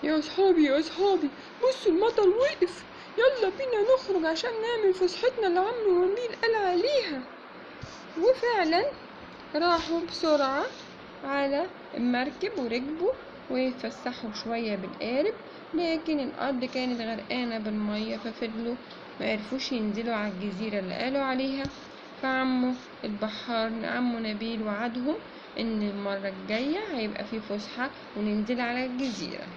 يا أصحابي يا أصحابي، بصوا المطر وقف، يلا بينا نخرج عشان نعمل فسحتنا اللي عمرو ونبيل قال عليها. وفعلا راحوا بسرعة على المركب وركبوا ويتفسحوا شوية بالقارب، لكن الأرض كانت غرقانة بالمية ففضلوا معرفوش ينزلوا على الجزيرة اللي قالوا عليها. فعمو البحار عمو نبيل وعدهم إن المرة الجاية هيبقى في فسحة وننزل على الجزيرة.